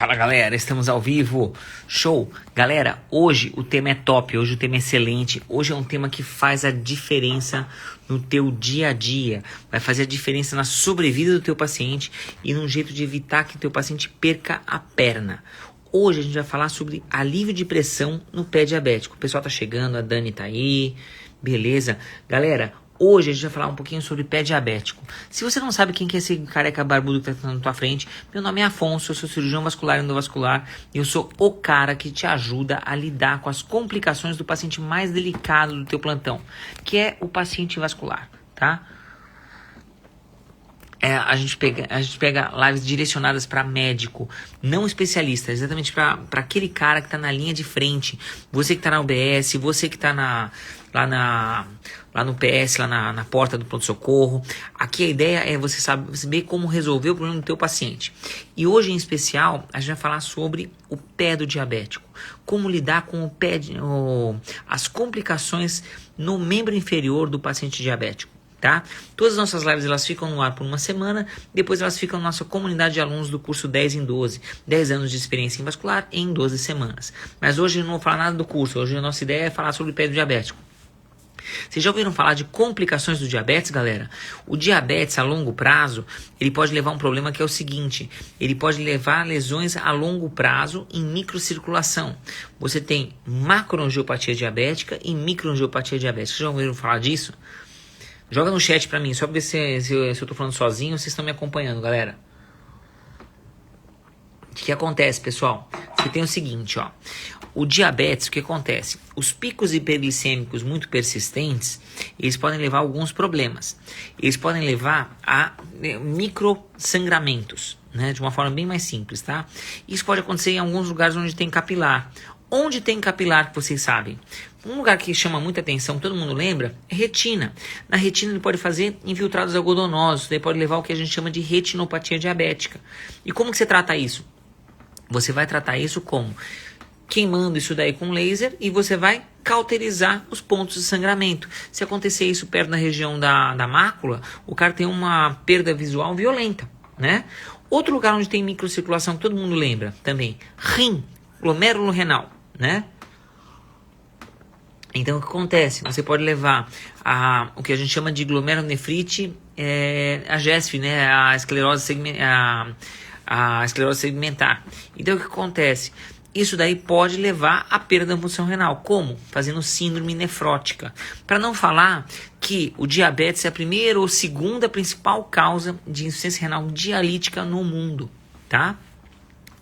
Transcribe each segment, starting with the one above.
Fala galera, estamos ao vivo, show! Galera, hoje o tema é top, hoje o tema é excelente, hoje é um tema que faz a diferença no teu dia a dia, vai fazer a diferença na sobrevida do teu paciente e num jeito de evitar que o teu paciente perca a perna. Hoje a gente vai falar sobre alívio de pressão no pé diabético. O pessoal tá chegando, a Dani tá aí, beleza? Galera, hoje a gente vai falar um pouquinho sobre pé diabético. Se você não sabe quem que é esse careca barbudo que está na tua frente, meu nome é Afonso, eu sou cirurgião vascular e endovascular e eu sou o cara que te ajuda a lidar com as complicações do paciente mais delicado do teu plantão, que é o paciente vascular, tá? A gente pega lives direcionadas para médico, não especialista, exatamente para aquele cara que está na linha de frente. Você que está na UBS, você que está lá no PS, lá na porta do pronto-socorro. Aqui a ideia é você saber como resolver o problema do teu paciente. E hoje, em especial, a gente vai falar sobre o pé do diabético. Como lidar com as complicações no membro inferior do paciente diabético. Tá? Todas as nossas lives elas ficam no ar por uma semana, depois elas ficam na nossa comunidade de alunos do curso 10 em 12, 10 anos de experiência em vascular em 12 semanas. Mas hoje eu não vou falar nada do curso, hoje a nossa ideia é falar sobre o pé do diabético. Vocês já ouviram falar de complicações do diabetes, galera? O diabetes a longo prazo, ele pode levar a um problema que é o seguinte, ele pode levar a lesões a longo prazo em microcirculação. Você tem macroangiopatia diabética e microangiopatia diabética. Vocês já ouviram falar disso? Joga no chat pra mim, só pra ver se eu tô falando sozinho ou vocês estão me acompanhando, galera. O que acontece, pessoal? Você tem o seguinte, ó. O diabetes, o que acontece? Os picos hiperglicêmicos muito persistentes, eles podem levar a alguns problemas. Eles podem levar a microsangramentos, né? De uma forma bem mais simples, tá? Isso pode acontecer em alguns lugares onde tem capilar. Onde tem capilar, que vocês sabem? Um lugar que chama muita atenção, todo mundo lembra, é retina. Na retina ele pode fazer infiltrados algodonosos, daí pode levar ao que a gente chama de retinopatia diabética. E como que você trata isso? Você vai tratar isso como? Queimando isso daí com laser e você vai cauterizar os pontos de sangramento. Se acontecer isso perto da região da mácula, o cara tem uma perda visual violenta, né? Outro lugar onde tem microcirculação, que todo mundo lembra também, rim, glomérulo renal, né? Então o que acontece? Você pode levar o que a gente chama de glomerulonefrite, a GESF, né? A esclerose segmentar. Então o que acontece? Isso daí pode levar à perda da função renal. Como? Fazendo síndrome nefrótica. Para não falar que o diabetes é a primeira ou segunda principal causa de insuficiência renal dialítica no mundo, tá?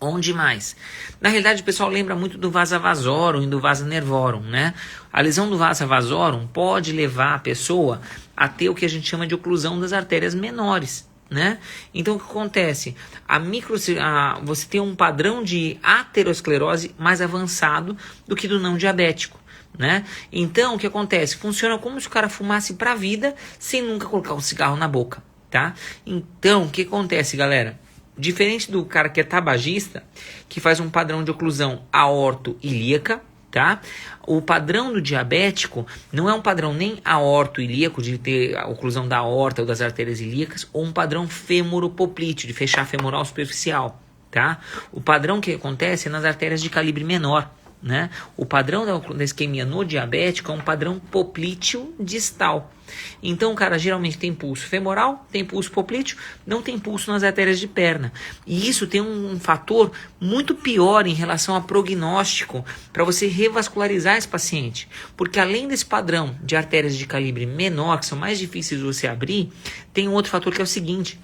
Onde mais? Na realidade, o pessoal lembra muito do vasa vasorum e do vasa nervorum, né? A lesão do vasa vasorum pode levar a pessoa a ter o que a gente chama de oclusão das artérias menores, né? Então, o que acontece? Você tem um padrão de aterosclerose mais avançado do que do não diabético, né? Então, o que acontece? Funciona como se o cara fumasse pra vida sem nunca colocar um cigarro na boca, tá? Então, o que acontece, galera? Diferente do cara que é tabagista, que faz um padrão de oclusão aorto-ilíaca, tá? O padrão do diabético não é um padrão nem aorto-ilíaco, de ter a oclusão da aorta ou das artérias ilíacas, ou um padrão femoropoplíteo, de fechar femoral superficial, tá? O padrão que acontece é nas artérias de calibre menor, né? O padrão da isquemia no diabético é um padrão poplíteo distal. Então o cara geralmente tem pulso femoral, tem pulso poplíteo, não tem pulso nas artérias de perna. E isso tem um fator muito pior em relação a prognóstico para você revascularizar esse paciente. Porque além desse padrão de artérias de calibre menor, que são mais difíceis de você abrir, tem um outro fator que é o seguinte.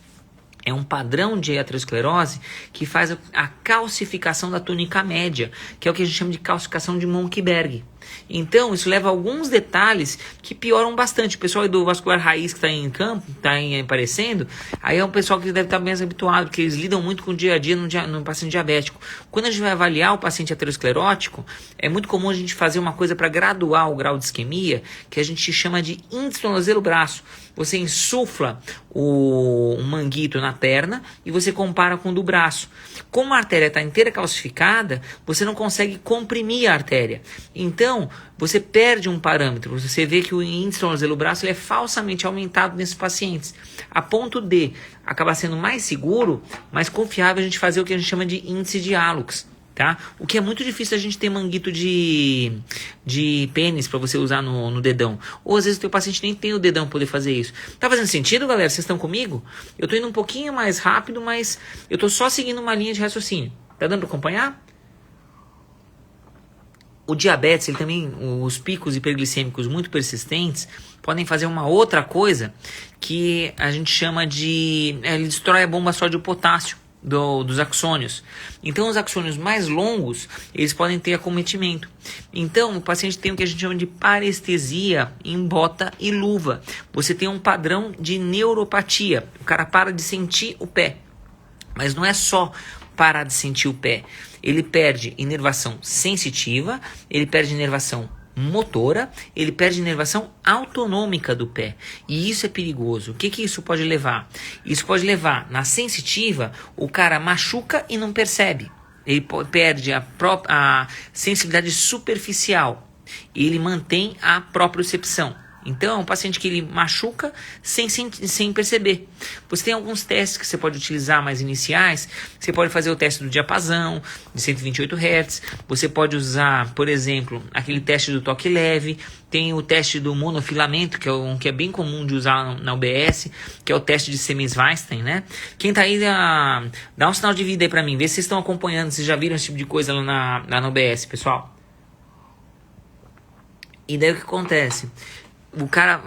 É um padrão de aterosclerose que faz a calcificação da túnica média, que é o que a gente chama de calcificação de Monckeberg. Então, isso leva a alguns detalhes que pioram bastante. O pessoal do vascular raiz que está em campo, está aparecendo, aí é um pessoal que deve estar bem habituado, porque eles lidam muito com o dia a dia no paciente diabético. Quando a gente vai avaliar o paciente aterosclerótico, é muito comum a gente fazer uma coisa para graduar o grau de isquemia, que a gente chama de índice tornozelo braço. Você insufla o manguito na perna e você compara com o do braço. Como a artéria está inteira calcificada, você não consegue comprimir a artéria. Então, Então, você perde um parâmetro. Você vê que o índice tornozelo-braço ele é falsamente aumentado nesses pacientes, a ponto de acabar sendo mais seguro, mais confiável a gente fazer o que a gente chama de índice de hallux. Tá? O que é muito difícil a gente ter manguito de pênis para você usar no dedão. Ou às vezes o teu paciente nem tem o dedão para poder fazer isso. Tá fazendo sentido, galera? Vocês estão comigo? Eu tô indo um pouquinho mais rápido, mas eu tô só seguindo uma linha de raciocínio. Tá dando para acompanhar? O diabetes, ele também, os picos hiperglicêmicos muito persistentes podem fazer uma outra coisa que a gente chama de... ele destrói a bomba sódio-potássio dos axônios. Então os axônios mais longos eles podem ter acometimento. Então o paciente tem o que a gente chama de parestesia em bota e luva. Você tem um padrão de neuropatia. O cara para de sentir o pé. Mas não é só parar de sentir o pé. Ele perde inervação sensitiva, ele perde inervação motora, ele perde inervação autonômica do pé. E isso é perigoso. O que isso pode levar? Isso pode levar, na sensitiva, o cara machuca e não percebe. Ele perde a sensibilidade superficial. E ele mantém a propriocepção. Então, é um paciente que ele machuca sem perceber. Você tem alguns testes que você pode utilizar mais iniciais. Você pode fazer o teste do diapasão, de 128 Hz. Você pode usar, por exemplo, aquele teste do toque leve. Tem o teste do monofilamento, que é um que é bem comum de usar na UBS, que é o teste de Semmes-Weinstein, né? Quem tá aí, dá um sinal de vida aí pra mim. Vê se vocês estão acompanhando, se já viram esse tipo de coisa lá na UBS, pessoal. E daí o que acontece? O cara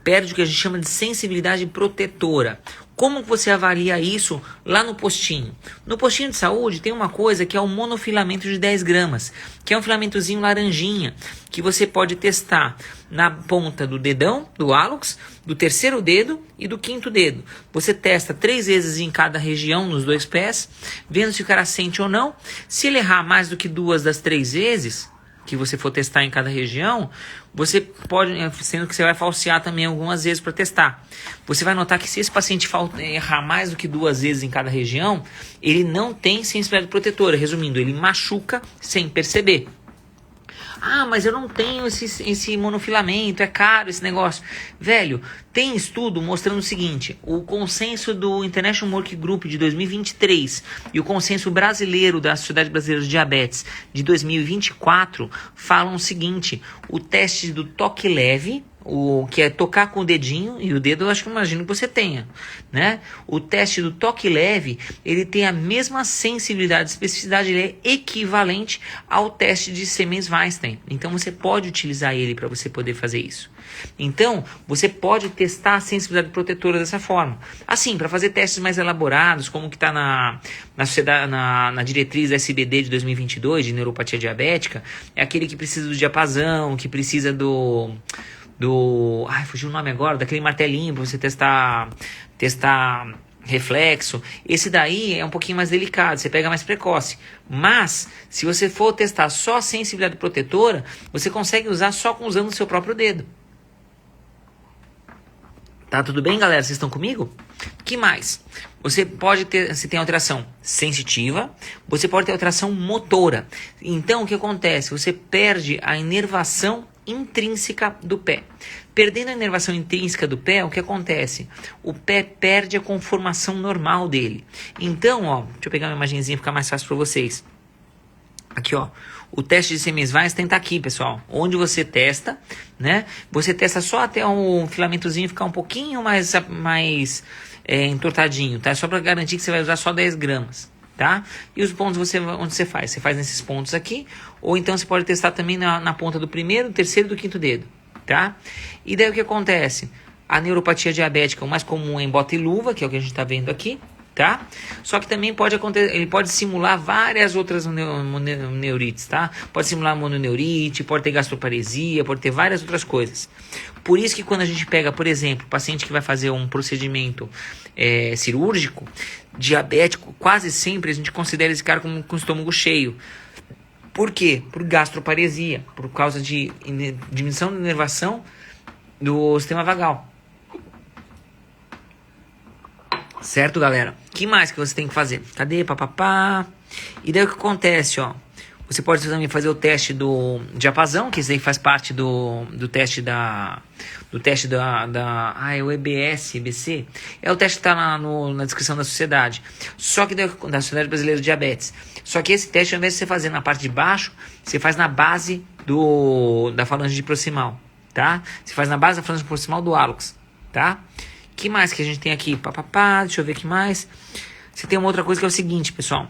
perde o que a gente chama de sensibilidade protetora. Como você avalia isso lá no postinho? No postinho de saúde tem uma coisa que é o monofilamento de 10 gramas, que é um filamentozinho laranjinha, que você pode testar na ponta do dedão, do hallux, do terceiro dedo e do quinto dedo. Você testa 3 vezes em cada região, nos 2 pés, vendo se o cara sente ou não. Se ele errar mais do que 2 das 3 vezes que você for testar em cada região, você pode, sendo que você vai falsear também algumas vezes para testar. Você vai notar que se esse paciente errar mais do que 2 vezes em cada região, ele não tem sensibilidade protetora. Resumindo, ele machuca sem perceber. Ah, mas eu não tenho esse monofilamento, é caro esse negócio. Velho, tem estudo mostrando o seguinte: o consenso do International Working Group de 2023 e o consenso brasileiro da Sociedade Brasileira de Diabetes de 2024 falam o seguinte: o teste do toque leve, o que é tocar com o dedinho, e o dedo eu acho que imagino que você tenha, né? O teste do toque leve, ele tem a mesma sensibilidade e especificidade, ele é equivalente ao teste de Semmes-Weinstein. Então você pode utilizar ele para você poder fazer isso. Então, você pode testar a sensibilidade protetora dessa forma. Assim, para fazer testes mais elaborados, como que está na diretriz da SBD de 2022, de neuropatia diabética, é aquele que precisa do diapasão, que precisa fugiu o nome agora, daquele martelinho para você testar reflexo. Esse daí é um pouquinho mais delicado, você pega mais precoce. Mas, se você for testar só a sensibilidade protetora, você consegue usar só usando o seu próprio dedo. Tá tudo bem, galera? Vocês estão comigo? Que mais? Você tem alteração sensitiva, você pode ter alteração motora. Então, o que acontece? Você perde a inervação intrínseca do pé. Perdendo a inervação intrínseca do pé, o que acontece? O pé perde a conformação normal dele. Então, deixa eu pegar uma imagenzinha para ficar mais fácil para vocês. Aqui, o teste de Semmes-Weinstein está aqui, pessoal. Onde você testa, né? Você testa só até um filamentozinho ficar um pouquinho mais entortadinho, tá? Só para garantir que você vai usar só 10 gramas. Tá? E os pontos onde você faz? Você faz nesses pontos aqui, ou então você pode testar também na ponta do primeiro, do terceiro e do quinto dedo, tá? E daí o que acontece? A neuropatia diabética, o mais comum é em bota e luva, que é o que a gente está vendo aqui, tá? Só que também pode acontecer, ele pode simular várias outras neurites, tá? Pode simular mononeurite, pode ter gastroparesia, pode ter várias outras coisas. Por isso que quando a gente pega, por exemplo, o paciente que vai fazer um procedimento cirúrgico, diabético, quase sempre a gente considera esse cara com o estômago cheio. Por quê? Por gastroparesia, por causa de diminuição da inervação do sistema vagal. Certo, galera? O que mais que você tem que fazer? Cadê? Papapá. E daí o que acontece, Você pode também fazer o teste do diapasão, que isso aí faz parte do teste é o EBS, EBC. É o teste que está na descrição da sociedade. Só que da Sociedade Brasileira de Diabetes. Só que esse teste, ao invés de você fazer na parte de baixo, você faz na base da falange proximal, tá? Você faz na base da falange proximal do hálux, tá? Que mais que a gente tem aqui? Deixa eu ver o que mais. Você tem uma outra coisa que é o seguinte, pessoal.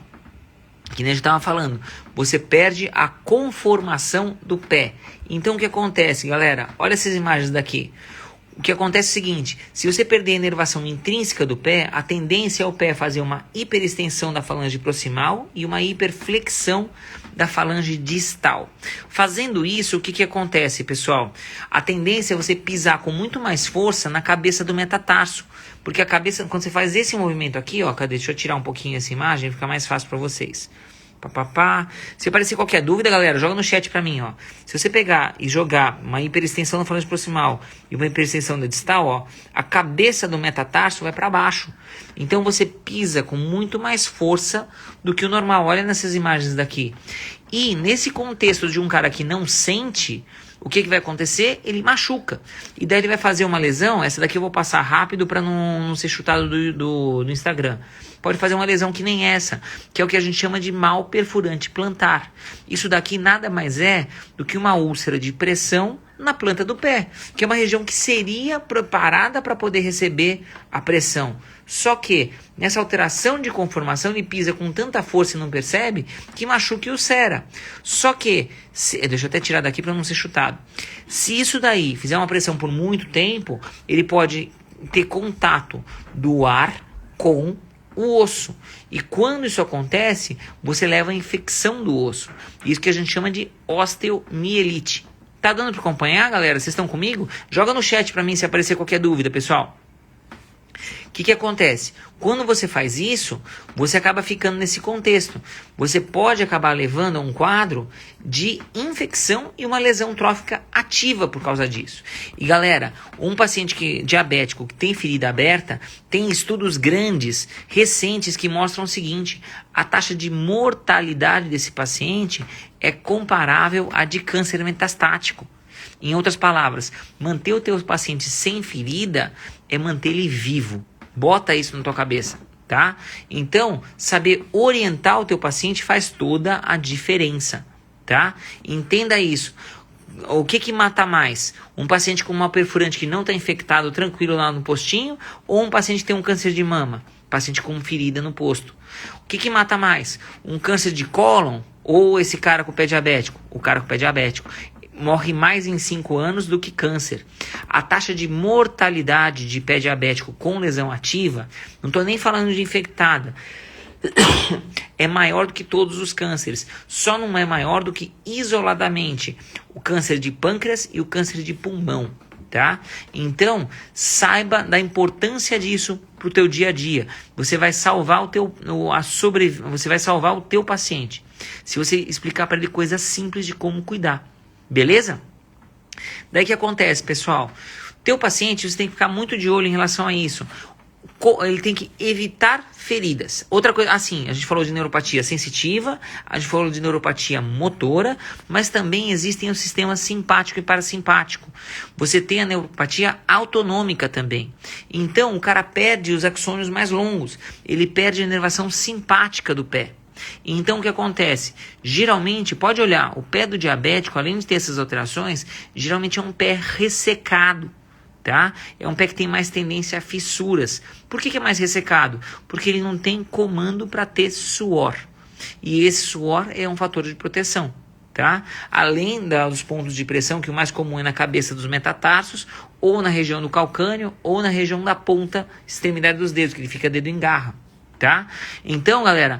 Que nem a gente estava falando, você perde a conformação do pé. Então o que acontece, galera? Olha essas imagens daqui. O que acontece é o seguinte, se você perder a inervação intrínseca do pé, a tendência é o pé fazer uma hiperextensão da falange proximal e uma hiperflexão da falange distal. Fazendo isso, o que acontece, pessoal? A tendência é você pisar com muito mais força na cabeça do metatarso. Porque a cabeça, quando você faz esse movimento aqui, ó, cadê? Deixa eu tirar um pouquinho essa imagem, fica mais fácil para vocês. Se aparecer qualquer dúvida, galera, joga no chat pra mim, ó. Se você pegar e jogar uma hiperextensão na falange proximal e uma hiperextensão da distal, ó, a cabeça do metatarso vai para baixo. Então você pisa com muito mais força do que o normal. Olha nessas imagens daqui. E nesse contexto de um cara que não sente, o que vai acontecer? Ele machuca. E daí ele vai fazer uma lesão. Essa daqui eu vou passar rápido para não ser chutado do Instagram. Pode fazer uma lesão que nem essa, que é o que a gente chama de mal perfurante plantar. Isso daqui nada mais é do que uma úlcera de pressão na planta do pé, que é uma região que seria preparada para poder receber a pressão. Só que nessa alteração de conformação ele pisa com tanta força e não percebe que machuca e ulcera. Só que, deixa eu até tirar daqui para não ser chutado. Se isso daí fizer uma pressão por muito tempo, ele pode ter contato do ar com o osso. E quando isso acontece, você leva a infecção do osso. Isso que a gente chama de osteomielite. Tá dando para acompanhar, galera? Vocês estão comigo? Joga no chat para mim se aparecer qualquer dúvida, pessoal. O que acontece? Quando você faz isso, você acaba ficando nesse contexto. Você pode acabar levando a um quadro de infecção e uma lesão trófica ativa por causa disso. E galera, um paciente diabético que tem ferida aberta, tem estudos grandes, recentes, que mostram o seguinte: a taxa de mortalidade desse paciente é comparável à de câncer metastático. Em outras palavras, manter o teu paciente sem ferida é manter ele vivo. Bota isso na tua cabeça, tá? Então, saber orientar o teu paciente faz toda a diferença, tá? Entenda isso. O que mata mais? Um paciente com mal perfurante que não está infectado, tranquilo lá no postinho, ou um paciente que tem um câncer de mama? Paciente com ferida no posto. O que mata mais? Um câncer de cólon ou esse cara com o pé diabético? O cara com o pé diabético morre mais em 5 anos do que câncer. A taxa de mortalidade de pé diabético com lesão ativa, não estou nem falando de infectada, é maior do que todos os cânceres. Só não é maior do que isoladamente o câncer de pâncreas e o câncer de pulmão, tá? Então, saiba da importância disso para o teu dia a dia. Você vai salvar você vai salvar o teu paciente se você explicar para ele coisas simples de como cuidar. Beleza? Daí que acontece, pessoal? Teu paciente, você tem que ficar muito de olho em relação a isso. Ele tem que evitar feridas. Outra coisa, assim, a gente falou de neuropatia sensitiva, a gente falou de neuropatia motora, mas também existem os sistemas simpático e parasimpático. Você tem a neuropatia autonômica também. Então, o cara perde os axônios mais longos. Ele perde a inervação simpática do pé. Então o que acontece? Geralmente, pode olhar, o pé do diabético, além de ter essas alterações, geralmente é um pé ressecado, tá? É um pé que tem mais tendência a fissuras. Por que é mais ressecado? Porque ele não tem comando para ter suor. E esse suor é um fator de proteção, tá? Além dos pontos de pressão, que o mais comum é na cabeça dos metatarsos, ou na região do calcâneo, ou na região da ponta, extremidade dos dedos, que ele fica dedo em garra, tá? Então, galera,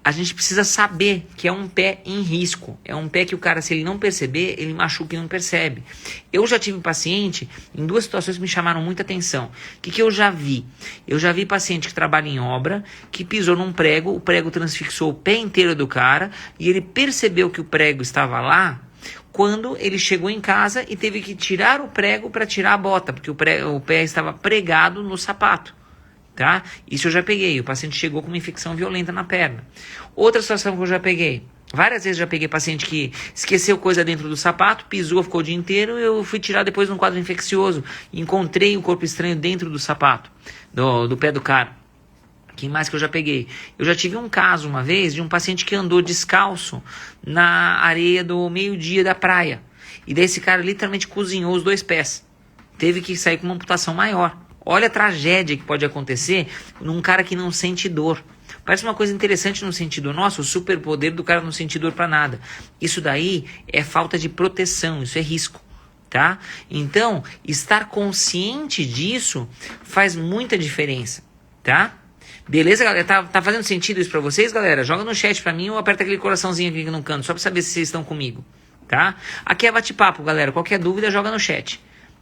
a gente precisa saber que é um pé em risco. É um pé que o cara, se ele não perceber, ele machuca e não percebe. Eu já tive paciente em 2 situações que me chamaram muita atenção. O que eu já vi? Eu já vi paciente que trabalha em obra, que pisou num prego, o prego transfixou o pé inteiro do cara, e ele percebeu que o prego estava lá quando ele chegou em casa e teve que tirar o prego para tirar a bota, porque o pé estava pregado no sapato. Tá? Isso eu já peguei. O paciente chegou com uma infecção violenta na perna. Outra situação que eu já peguei. Várias vezes já peguei paciente que esqueceu coisa dentro do sapato, pisou, ficou o dia inteiro, eu fui tirar depois de um quadro infeccioso. Encontrei o corpo estranho dentro do sapato, do pé do cara. Quem mais que eu já peguei? Eu já tive um caso uma vez de um paciente que andou descalço na areia do meio-dia da praia. E daí esse cara literalmente cozinhou os 2 pés. Teve que sair com uma amputação maior. Olha a tragédia que pode acontecer num cara que não sente dor. Parece uma coisa interessante no sentido, nossa, o superpoder do cara não sentir dor pra nada. Isso daí é falta de proteção, isso é risco, tá? Então, estar consciente disso faz muita diferença, tá? Beleza, galera? Tá fazendo sentido isso pra vocês, galera? Joga no chat pra mim ou aperta aquele coraçãozinho aqui no canto, só pra saber se vocês estão comigo, tá? Aqui é bate-papo, galera. Qualquer dúvida, joga no chat.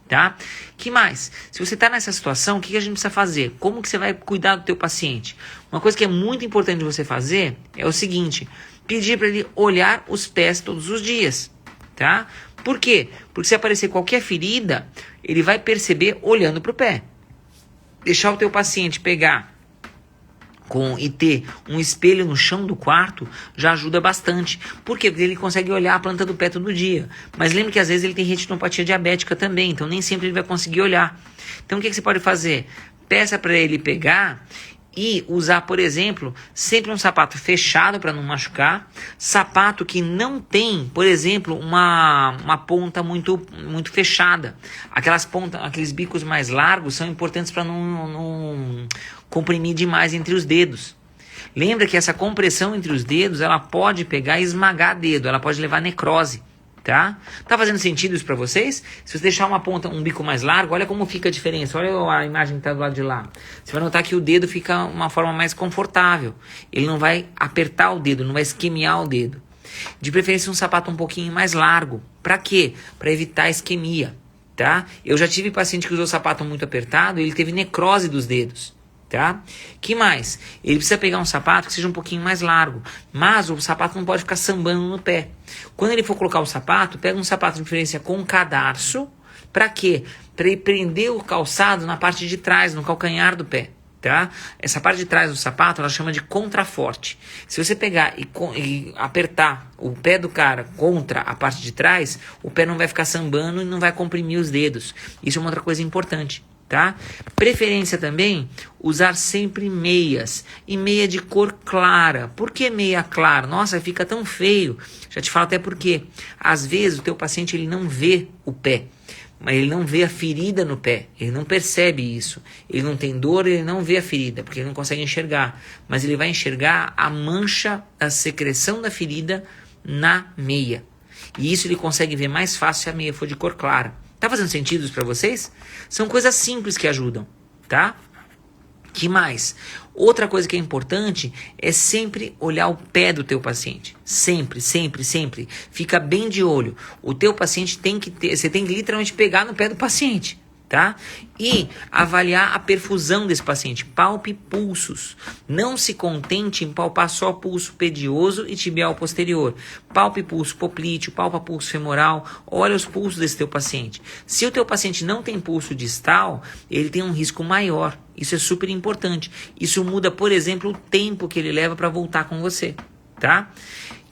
Tá? Que mais? Se você está nessa situação, o que a gente precisa fazer? Como que você vai cuidar do teu paciente? Uma coisa que é muito importante você fazer é o seguinte: pedir para ele olhar os pés todos os dias, tá? Por quê? Porque se aparecer qualquer ferida, ele vai perceber olhando para o pé. Deixar o teu paciente pegar e ter um espelho no chão do quarto já ajuda bastante. Por quê? Porque ele consegue olhar a planta do pé todo dia. Mas lembre que às vezes ele tem retinopatia diabética também, então nem sempre ele vai conseguir olhar. Então o que você pode fazer? Peça para ele pegar e usar, por exemplo, sempre um sapato fechado para não machucar, sapato que não tem, por exemplo, uma ponta muito fechada. Aquelas pontas, aqueles bicos mais largos são importantes para não comprimir demais entre os dedos. Lembra que essa compressão entre os dedos, ela pode pegar e esmagar dedo, ela pode levar a necrose, tá? Tá fazendo sentido isso para vocês? Se você deixar uma ponta, um bico mais largo, olha como fica a diferença. Olha a imagem que tá do lado de lá. Você vai notar que o dedo fica uma forma mais confortável. Ele não vai apertar o dedo, não vai isquemiar o dedo. De preferência um sapato um pouquinho mais largo. Para quê? Para evitar a isquemia, tá? Eu já tive paciente que usou sapato muito apertado e ele teve necrose dos dedos. Tá? Que mais? Ele precisa pegar um sapato que seja um pouquinho mais largo, mas o sapato não pode ficar sambando no pé. Quando ele for colocar o sapato, pega um sapato de preferência com cadarço. Para quê? Para ele prender o calçado na parte de trás, no calcanhar do pé. Tá? Essa parte de trás do sapato ela chama de contraforte. Se você pegar e apertar o pé do cara contra a parte de trás, o pé não vai ficar sambando e não vai comprimir os dedos. Isso é uma outra coisa importante. Tá? Preferência também, usar sempre meias, e meia de cor clara. Por que meia clara? Nossa, fica tão feio. Já te falo até por quê. Às vezes o teu paciente ele não vê o pé, mas ele não vê a ferida no pé, ele não percebe isso. Ele não tem dor, ele não vê a ferida, porque ele não consegue enxergar. Mas ele vai enxergar a mancha, a secreção da ferida na meia. E isso ele consegue ver mais fácil se a meia for de cor clara. Tá fazendo sentido isso para vocês? São coisas simples que ajudam, tá? Que mais? Outra coisa que é importante é sempre olhar o pé do teu paciente. Sempre, sempre, sempre. Fica bem de olho. O teu paciente você tem que literalmente pegar no pé do paciente, tá? E avaliar a perfusão desse paciente. Palpe pulsos. Não se contente em palpar só pulso pedioso e tibial posterior. Palpe pulso poplíteo, palpa pulso femoral. Olha os pulsos desse teu paciente. Se o teu paciente não tem pulso distal, ele tem um risco maior. Isso é super importante. Isso muda, por exemplo, o tempo que ele leva para voltar com você, tá?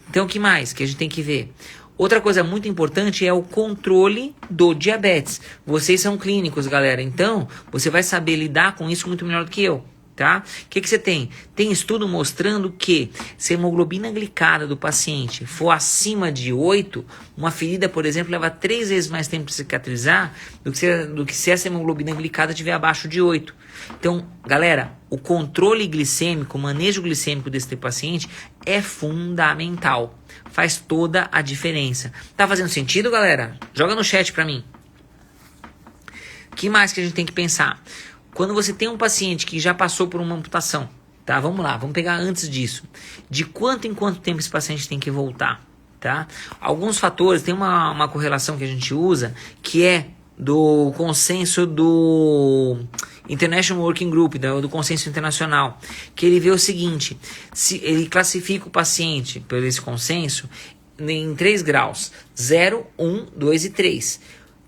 Então, o que mais que a gente tem que ver? Outra coisa muito importante é o controle do diabetes. Vocês são clínicos, galera, então você vai saber lidar com isso muito melhor do que eu, tá? O que você tem? Tem estudo mostrando que se a hemoglobina glicada do paciente for acima de 8, uma ferida, por exemplo, leva 3 vezes mais tempo para cicatrizar do que se essa hemoglobina glicada estiver abaixo de 8. Então, galera, o controle glicêmico, o manejo glicêmico desse paciente é fundamental. Faz toda a diferença. Tá fazendo sentido, galera? Joga no chat pra mim. O que mais que a gente tem que pensar? Quando você tem um paciente que já passou por uma amputação, tá? Vamos lá, vamos pegar antes disso. De quanto em quanto tempo esse paciente tem que voltar, tá? Alguns fatores, tem uma correlação que a gente usa, que é do consenso do International Working Group, do consenso internacional, que ele vê o seguinte: se ele classifica o paciente por esse consenso em 3 graus, 0, 1, 2 e 3.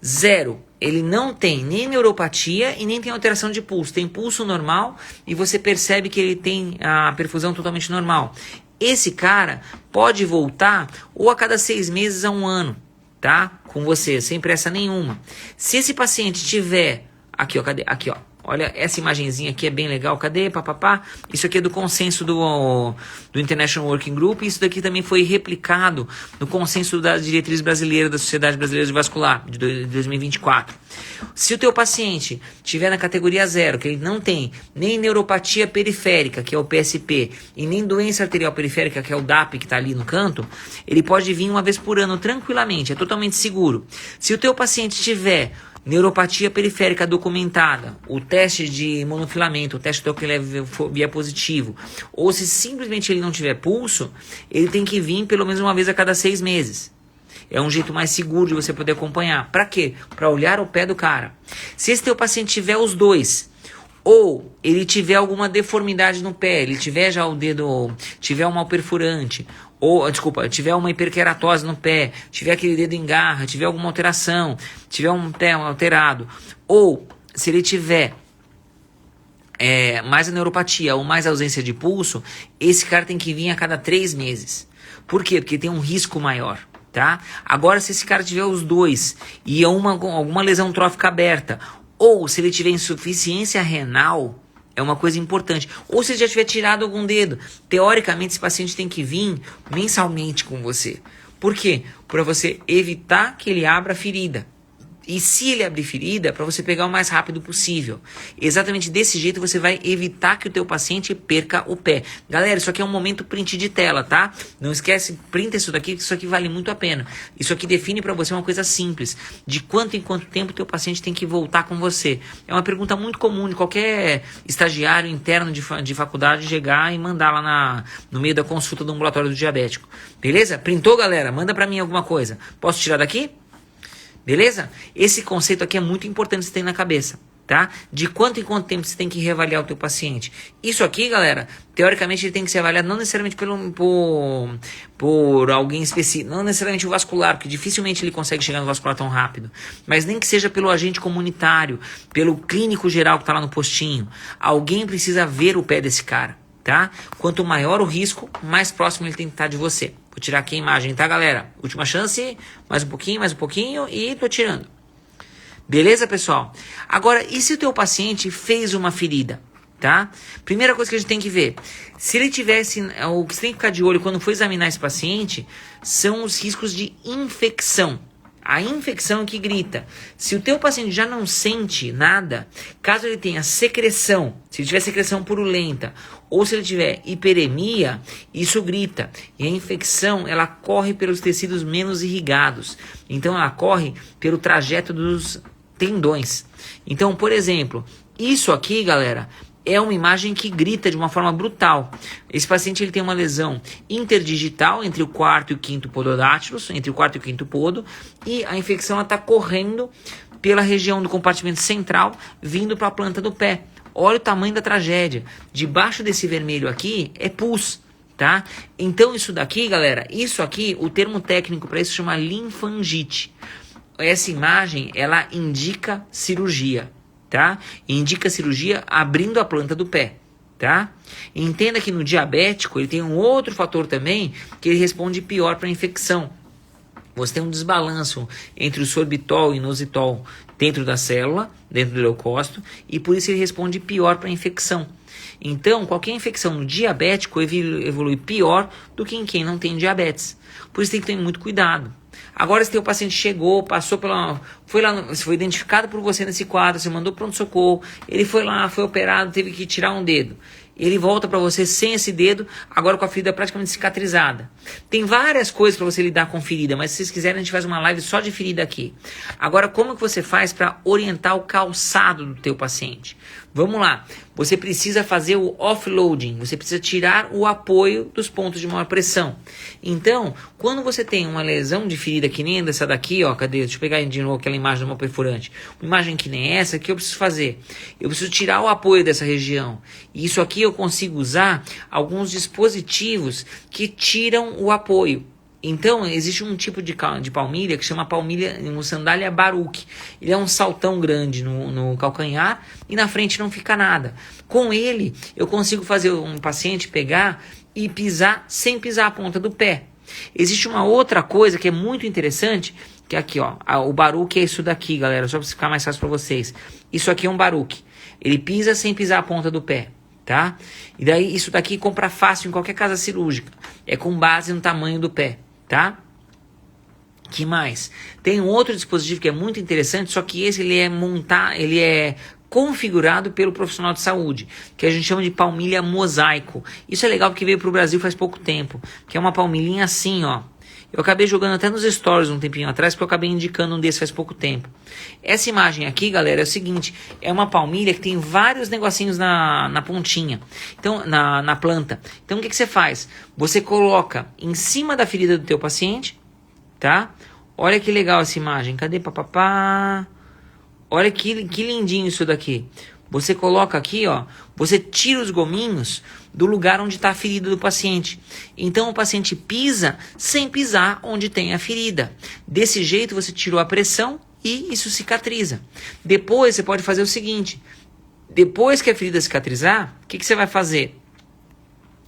0, ele não tem nem neuropatia e nem tem alteração de pulso, tem pulso normal e você percebe que ele tem a perfusão totalmente normal. esse cara pode voltar ou a cada 6 meses a 1 ano, tá? Com você, sem pressa nenhuma. Se esse paciente tiver... Aqui, ó, cadê? Aqui, ó. Olha, essa imagenzinha aqui é bem legal. Cadê? Papapá. Isso aqui é do consenso do International Working Group. Isso daqui também foi replicado no consenso da diretriz brasileira da Sociedade Brasileira de Vascular, de 2024. Se o teu paciente tiver na categoria 0, que ele não tem nem neuropatia periférica, que é o PSP, e nem doença arterial periférica, que é o DAP, que está ali no canto, ele pode vir 1 vez por ano tranquilamente, é totalmente seguro. Se o teu paciente tiver neuropatia periférica documentada, o teste de monofilamento, o teste de toquilevia positivo, ou se simplesmente ele não tiver pulso, ele tem que vir pelo menos 1 vez a cada 6 meses. É um jeito mais seguro de você poder acompanhar. Para quê? Para olhar o pé do cara. Se esse teu paciente tiver os dois, ou ele tiver alguma deformidade no pé, ele tiver já o dedo, tiver um mal perfurante, ou, desculpa, tiver uma hiperkeratose no pé, tiver aquele dedo em garra, tiver alguma alteração, tiver um pé alterado, ou se ele tiver mais a neuropatia ou mais ausência de pulso, esse cara tem que vir a cada 3 meses. Por quê? Porque tem um risco maior, tá? Agora, se esse cara tiver os dois e alguma lesão trófica aberta, ou se ele tiver insuficiência renal, é uma coisa importante. Ou se ele já tiver tirado algum dedo. Teoricamente, esse paciente tem que vir mensalmente com você. Por quê? Para você evitar que ele abra a ferida. E se ele abrir ferida, para você pegar o mais rápido possível. Exatamente desse jeito você vai evitar que o teu paciente perca o pé. Galera, isso aqui é um momento print de tela, tá? Não esquece, printa isso daqui, que isso aqui vale muito a pena. Isso aqui define para você uma coisa simples. De quanto em quanto tempo o teu paciente tem que voltar com você. É uma pergunta muito comum de qualquer estagiário interno de faculdade chegar e mandar lá no meio da consulta do ambulatório do diabético. Beleza? Printou, galera? Manda para mim alguma coisa. Posso tirar daqui? Beleza? Esse conceito aqui é muito importante você ter na cabeça, tá? De quanto em quanto tempo você tem que reavaliar o teu paciente. Isso aqui, galera, teoricamente ele tem que ser avaliado não necessariamente por alguém específico, não necessariamente o vascular, porque dificilmente ele consegue chegar no vascular tão rápido, mas nem que seja pelo agente comunitário, pelo clínico geral que está lá no postinho. Alguém precisa ver o pé desse cara, tá? Quanto maior o risco, mais próximo ele tem que estar de você. Vou tirar aqui a imagem, tá, galera? Última chance, mais um pouquinho e tô tirando. Beleza, pessoal? Agora, e se o teu paciente fez uma ferida, tá? Primeira coisa que a gente tem que ver, se ele tivesse, o que você tem que ficar de olho quando for examinar esse paciente, são os riscos de infecção. A infecção que grita. Se o teu paciente já não sente nada, caso ele tenha secreção, se ele tiver secreção purulenta, ou se ele tiver hiperemia, isso grita. E a infecção, ela corre pelos tecidos menos irrigados. Então, ela corre pelo trajeto dos tendões. Então, por exemplo, isso aqui, galera, é uma imagem que grita de uma forma brutal. Esse paciente ele tem uma lesão interdigital entre o 4º e o 5º pododátilos, entre o 4º e o 5º podo, e a infecção está correndo pela região do compartimento central, vindo para a planta do pé. Olha o tamanho da tragédia. Debaixo desse vermelho aqui é pus, tá? Então isso daqui, galera, isso aqui, o termo técnico para isso chama linfangite. Essa imagem, ela indica cirurgia, tá? Indica cirurgia abrindo a planta do pé, tá? Entenda que no diabético ele tem um outro fator também que ele responde pior para a infecção. Você tem um desbalanço entre o sorbitol e inositol dentro da célula, dentro do leucócito, e por isso ele responde pior para a infecção. Então, qualquer infecção no diabético evolui pior do que em quem não tem diabetes. Por isso tem que ter muito cuidado. Agora, se teu paciente chegou, passou foi identificado por você nesse quadro, você mandou pronto-socorro, ele foi lá, foi operado, teve que tirar um dedo. Ele volta para você sem esse dedo, agora com a ferida praticamente cicatrizada. Tem várias coisas para você lidar com ferida, mas se vocês quiserem a gente faz uma live só de ferida aqui. Agora, como que você faz para orientar o calçado do teu paciente? Vamos lá, você precisa fazer o offloading, você precisa tirar o apoio dos pontos de maior pressão. Então, quando você tem uma lesão de ferida que nem essa daqui, ó, cadê? Deixa eu pegar de novo aquela imagem do mal perfurante. Uma imagem que nem essa, o que eu preciso fazer? Eu preciso tirar o apoio dessa região. E isso aqui eu consigo usar alguns dispositivos que tiram o apoio. Então, existe um tipo de palmilha que chama palmilha, sandália Baruch. Ele é um saltão grande no calcanhar e na frente não fica nada. Com ele, eu consigo fazer um paciente pegar e pisar sem pisar a ponta do pé. Existe uma outra coisa que é muito interessante, que é aqui, ó, o baruque é isso daqui, galera, só para ficar mais fácil para vocês. Isso aqui é um baruque. Ele pisa sem pisar a ponta do pé, tá? E daí isso daqui compra fácil em qualquer casa cirúrgica. É com base no tamanho do pé, tá? Que mais? Tem um outro dispositivo que é muito interessante, só que esse ele é configurado pelo profissional de saúde, que a gente chama de palmilha mosaico. Isso é legal porque veio para o Brasil faz pouco tempo, que é uma palmilhinha assim, ó. Eu acabei jogando até nos stories um tempinho atrás, porque eu acabei indicando um desses faz pouco tempo. Essa imagem aqui, galera, é o seguinte, é uma palmilha que tem vários negocinhos na pontinha, então na planta. Então o que você faz? Você coloca em cima da ferida do teu paciente, tá? Olha que legal essa imagem. Cadê papapá? Olha que lindinho isso daqui. Você coloca aqui, ó. Você tira os gominhos do lugar onde está a ferida do paciente. Então o paciente pisa sem pisar onde tem a ferida. Desse jeito você tirou a pressão e isso cicatriza. Depois você pode fazer o seguinte. Depois que a ferida cicatrizar, o que você vai fazer?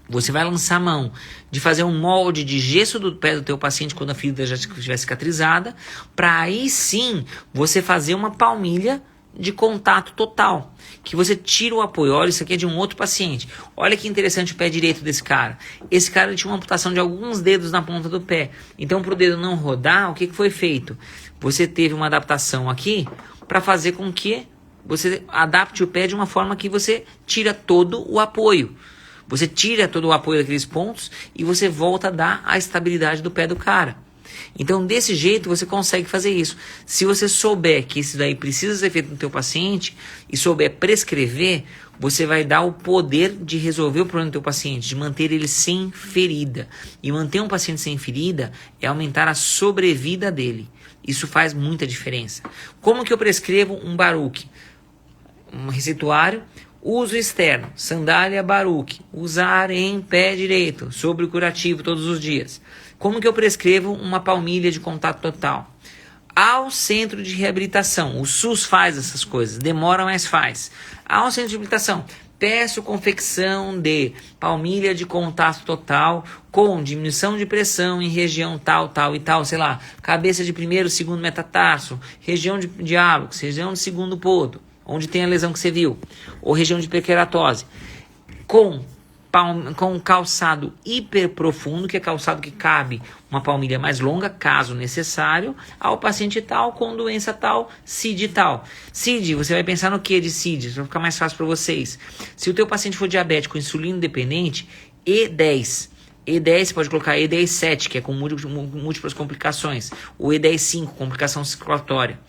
Você vai lançar a mão de fazer um molde de gesso do pé do teu paciente quando a ferida já estiver cicatrizada, para aí sim você fazer uma palmilha de contato total, que você tira o apoio. Olha, isso aqui é de um outro paciente. Olha que interessante o pé direito desse cara. Esse cara tinha uma amputação de alguns dedos na ponta do pé. Então, para o dedo não rodar, o que foi feito? Você teve uma adaptação aqui para fazer com que você adapte o pé de uma forma que você tira todo o apoio. Você tira todo o apoio daqueles pontos e você volta a dar a estabilidade do pé do cara. Então, desse jeito, você consegue fazer isso. Se você souber que isso daí precisa ser feito no teu paciente e souber prescrever, você vai dar o poder de resolver o problema do teu paciente, de manter ele sem ferida. E manter um paciente sem ferida é aumentar a sobrevida dele. Isso faz muita diferença. Como que eu prescrevo um baruque? Um receituário. Uso externo, sandália baruque, usar em pé direito, sobre o curativo todos os dias. Como que eu prescrevo uma palmilha de contato total? Ao centro de reabilitação, o SUS faz essas coisas, demora, mas faz. Ao centro de reabilitação, peço confecção de palmilha de contato total com diminuição de pressão em região tal, tal e tal, sei lá, cabeça de primeiro, segundo metatarso, região de diálogos, região de segundo podo, onde tem a lesão que você viu, ou região de hiperkeratose, com calçado hiper profundo, que é calçado que cabe uma palmilha mais longa, caso necessário, ao paciente tal, com doença tal, CID tal. CID, você vai pensar no que de CID? Isso vai ficar mais fácil para vocês. Se o teu paciente for diabético insulino dependente, E10. E10 você pode colocar E10-7, que é com múltiplas complicações, ou E10-5, complicação circulatória.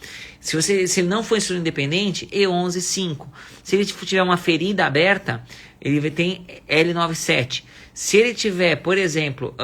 Se ele não for insulino independente, E11-5. Se ele tiver uma ferida aberta, ele tem L9-7. Se ele tiver, por exemplo,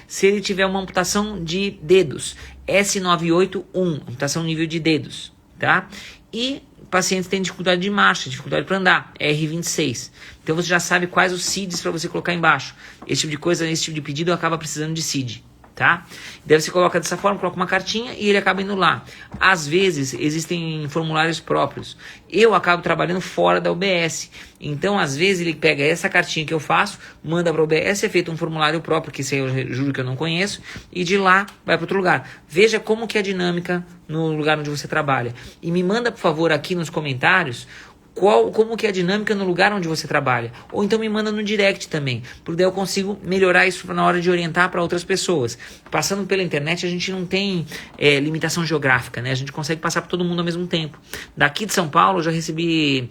se ele tiver uma amputação de dedos, S981, amputação nível de dedos, tá? E pacientes têm dificuldade de marcha, dificuldade para andar, R26. Então você já sabe quais os CIDs para você colocar embaixo. Esse tipo de coisa, esse tipo de pedido acaba precisando de CID, tá? Daí você coloca dessa forma, coloca uma cartinha e ele acaba indo lá. Às vezes existem formulários próprios. Eu acabo trabalhando fora da UBS. Então, às vezes, ele pega essa cartinha que eu faço, manda para a UBS, é feito um formulário próprio, que isso aí eu juro que eu não conheço, e de lá vai para outro lugar. Veja como que é a dinâmica no lugar onde você trabalha. E me manda, por favor, aqui nos comentários, como que é a dinâmica no lugar onde você trabalha. Ou então me manda no direct também, porque daí eu consigo melhorar isso na hora de orientar para outras pessoas. Passando pela internet a gente não tem limitação geográfica, né? A gente consegue passar para todo mundo ao mesmo tempo. Daqui de São Paulo eu já recebi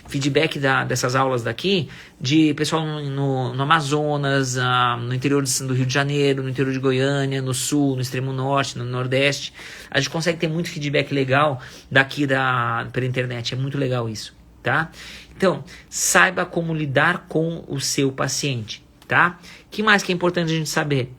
feedback dessas aulas daqui de pessoal no Amazonas, no interior do Rio de Janeiro, no interior de Goiânia, no sul, no extremo norte, no nordeste. A gente consegue ter muito feedback legal daqui pela internet, é muito legal isso, tá? Então, saiba como lidar com o seu paciente, tá? O que mais que é importante a gente saber?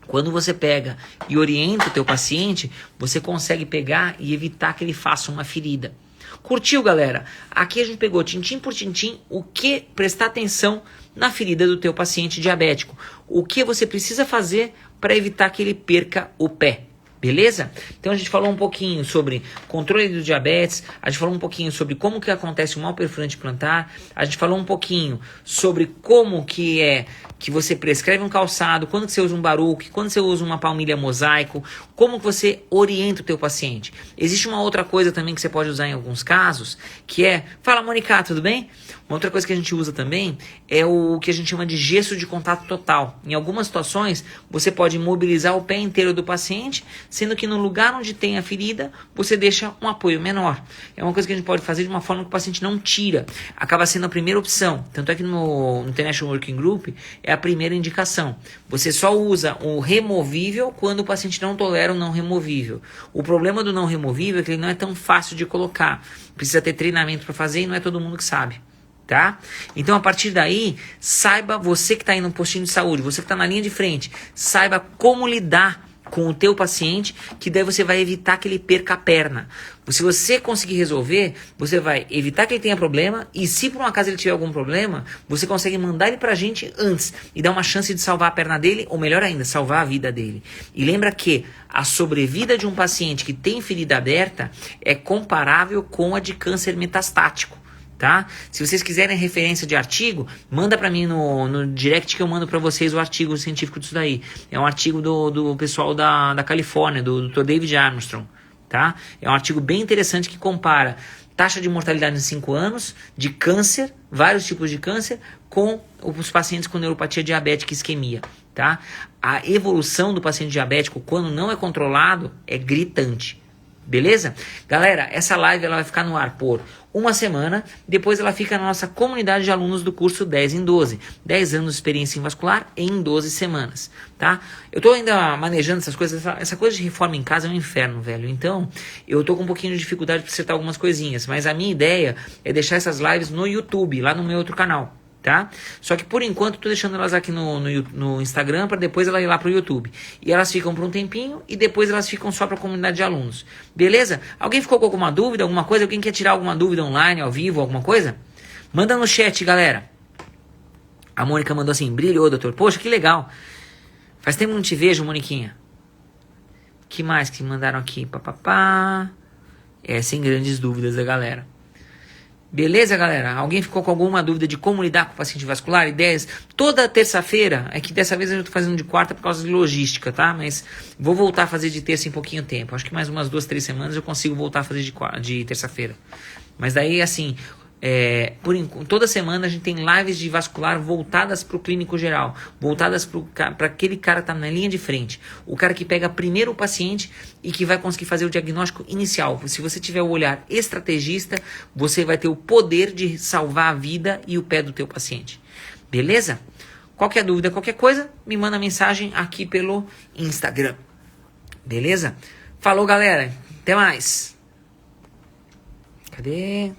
Quando você pega e orienta o teu paciente, você consegue pegar e evitar que ele faça uma ferida. Curtiu, galera? Aqui a gente pegou tintim por tintim o que prestar atenção na ferida do teu paciente diabético. O que você precisa fazer para evitar que ele perca o pé. Beleza? Então a gente falou um pouquinho sobre controle do diabetes, a gente falou um pouquinho sobre como que acontece o mal perfurante plantar, a gente falou um pouquinho sobre como que é que você prescreve um calçado, quando que você usa um baruque, quando você usa uma palmilha mosaico, como que você orienta o teu paciente. Existe uma outra coisa também que você pode usar em alguns casos, que é, fala Mônica, tudo bem? Uma outra coisa que a gente usa também é o que a gente chama de gesto de contato total. Em algumas situações, você pode mobilizar o pé inteiro do paciente, sendo que no lugar onde tem a ferida, você deixa um apoio menor. É uma coisa que a gente pode fazer de uma forma que o paciente não tira. Acaba sendo a primeira opção. Tanto é que no International Working Group é a primeira indicação. Você só usa o removível quando o paciente não tolera o não removível. O problema do não removível é que ele não é tão fácil de colocar. Precisa ter treinamento para fazer e não é todo mundo que sabe. Tá? Então a partir daí, saiba, você que está aí no postinho de saúde, você que está na linha de frente, saiba como lidar com o teu paciente, que daí você vai evitar que ele perca a perna. Se você conseguir resolver, você vai evitar que ele tenha problema, e se por um acaso ele tiver algum problema, você consegue mandar ele pra gente antes e dar uma chance de salvar a perna dele, ou melhor ainda, salvar a vida dele. E lembra que a sobrevida de um paciente que tem ferida aberta é comparável com a de câncer metastático. Tá? Se vocês quiserem referência de artigo, manda para mim no direct que eu mando para vocês o artigo científico disso daí. É um artigo do pessoal da Califórnia, do Dr. David Armstrong. Tá? É um artigo bem interessante que compara taxa de mortalidade em 5 anos, de câncer, vários tipos de câncer, com os pacientes com neuropatia diabética e isquemia. Tá? A evolução do paciente diabético, quando não é controlado, é gritante. Beleza? Galera, essa live ela vai ficar no ar por uma semana, depois ela fica na nossa comunidade de alunos do curso 10 em 12. 10 anos de experiência em vascular em 12 semanas, tá? Eu tô ainda manejando essas coisas, essa coisa de reforma em casa é um inferno, velho. Então, eu tô com um pouquinho de dificuldade para acertar algumas coisinhas, mas a minha ideia é deixar essas lives no YouTube, lá no meu outro canal. Tá? Só que por enquanto eu tô deixando elas aqui no Instagram para depois ela ir lá pro YouTube. E elas ficam por um tempinho e depois elas ficam só para a comunidade de alunos. Beleza? Alguém ficou com alguma dúvida, alguma coisa? Alguém quer tirar alguma dúvida online, ao vivo, alguma coisa? Manda no chat, galera. A Mônica mandou assim, brilhou, doutor. Poxa, que legal. Faz tempo que não te vejo, Moniquinha. Que mais que mandaram aqui? Papapá. Sem grandes dúvidas da galera. Beleza, galera? Alguém ficou com alguma dúvida de como lidar com o paciente vascular? Ideias? Toda terça-feira, é que dessa vez eu tô fazendo de quarta por causa de logística, tá? Mas vou voltar a fazer de terça em pouquinho tempo. Acho que mais umas 2, 3 semanas eu consigo voltar a fazer de terça-feira. Mas daí, assim, toda semana a gente tem lives de vascular voltadas para o clínico geral, voltadas para aquele cara que está na linha de frente, o cara que pega primeiro o paciente e que vai conseguir fazer o diagnóstico inicial. Se você tiver o olhar estrategista, você vai ter o poder de salvar a vida e o pé do teu paciente. Beleza? Qualquer dúvida, qualquer coisa, me manda mensagem aqui pelo Instagram. Beleza? Falou, galera. Até mais. Cadê?